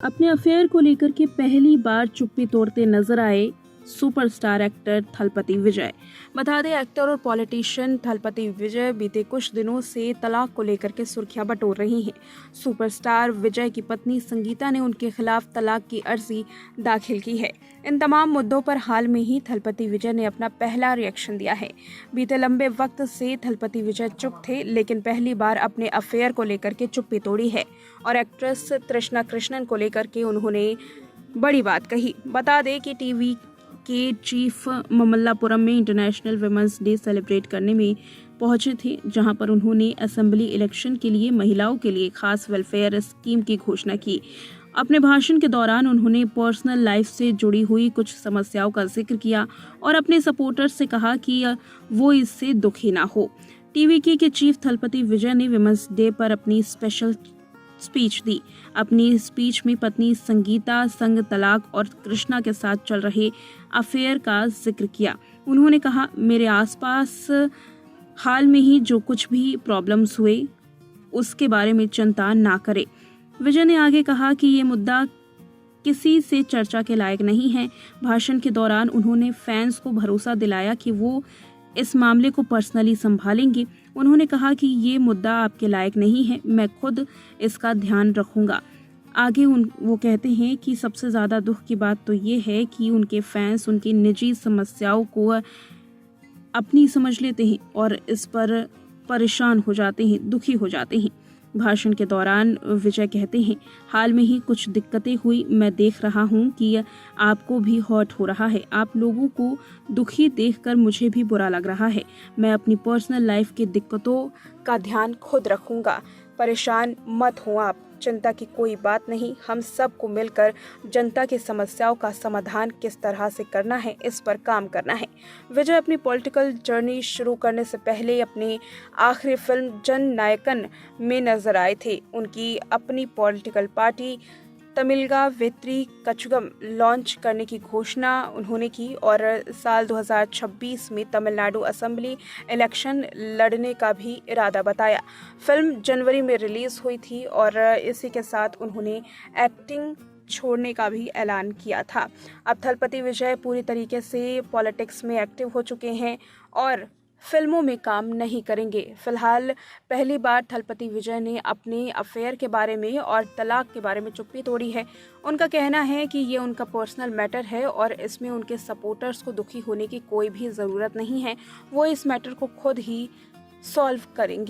अपने अफेयर को लेकर के पहली बार चुप्पी तोड़ते नजर आए सुपरस्टार एक्टर थलपति विजय। बता दें, एक्टर और पॉलिटिशियन थलपति विजय बीते कुछ दिनों से तलाक को लेकर के सुर्खियां बटोर रही हैं। सुपरस्टार विजय की पत्नी संगीता ने उनके खिलाफ तलाक की अर्जी दाखिल की है। इन तमाम मुद्दों पर हाल में ही थलपति विजय ने अपना पहला रिएक्शन दिया है। बीते लंबे वक्त से थलपति विजय चुप थे, लेकिन पहली बार अपने अफेयर को लेकर के चुप्पी तोड़ी है और एक्ट्रेस तृष्णा कृष्णन को लेकर के उन्होंने बड़ी बात कही। बता दें कि टीवी के चीफ ममल्लापुरम में इंटरनेशनल वुमेन्स डे सेलिब्रेट करने में पहुंचे थे, जहां पर उन्होंने असेंबली इलेक्शन के लिए महिलाओं के लिए खास वेलफेयर स्कीम की घोषणा की। अपने भाषण के दौरान उन्होंने पर्सनल लाइफ से जुड़ी हुई कुछ समस्याओं का जिक्र किया और अपने सपोर्टर्स से कहा कि वो इससे दुखी ना हो। टीवी के चीफ थलपति विजय ने वुमेन्स डे पर अपनी स्पेशल स्पीच दी। अपनी स्पीच में पत्नी संगीता संग तलाक और कृष्णा के साथ चल रहे अफेयर का जिक्र किया। उन्होंने कहा, मेरे आसपास हाल में ही जो कुछ भी प्रॉब्लम्स हुए उसके बारे में चिंता ना करे। विजय ने आगे कहा कि ये मुद्दा किसी से चर्चा के लायक नहीं है। भाषण के दौरान उन्होंने फैंस को भरोसा दिलाया कि वो इस मामले को पर्सनली संभालेंगे। उन्होंने कहा कि ये मुद्दा आपके लायक नहीं है, मैं खुद इसका ध्यान रखूंगा। आगे वो कहते हैं कि सबसे ज़्यादा दुख की बात तो ये है कि उनके फैंस उनकी निजी समस्याओं को अपनी समझ लेते हैं और इस पर परेशान हो जाते हैं, दुखी हो जाते हैं। भाषण के दौरान विजय कहते हैं, हाल में ही कुछ दिक्कतें हुई, मैं देख रहा हूं कि आपको भी हर्ट हो रहा है। आप लोगों को दुखी देखकर मुझे भी बुरा लग रहा है। मैं अपनी पर्सनल लाइफ की दिक्कतों का ध्यान खुद रखूंगा। परेशान मत हो आप, चिंता की कोई बात नहीं। हम सबको मिलकर जनता की समस्याओं का समाधान किस तरह से करना है, इस पर काम करना है। विजय अपनी पॉलिटिकल जर्नी शुरू करने से पहले अपनी आखिरी फिल्म जन नायकन में नजर आए थे। उनकी अपनी political party Tamilaga Vettri कचुगम launch करने की घोषणा उन्होंने की और साल 2026 में तमिलनाडु असेंबली इलेक्शन लड़ने का भी इरादा बताया। फिल्म जनवरी में रिलीज हुई थी और इसी के साथ उन्होंने एक्टिंग छोड़ने का भी ऐलान किया था। अब थलपति विजय पूरी तरीके से पॉलिटिक्स में एक्टिव हो चुके हैं और फिल्मों में काम नहीं करेंगे। फिलहाल पहली बार थलपति विजय ने अपने अफेयर के बारे में और तलाक के बारे में चुप्पी तोड़ी है। उनका कहना है कि ये उनका पर्सनल मैटर है और इसमें उनके सपोर्टर्स को दुखी होने की कोई भी ज़रूरत नहीं है। वो इस मैटर को खुद ही सॉल्व करेंगे।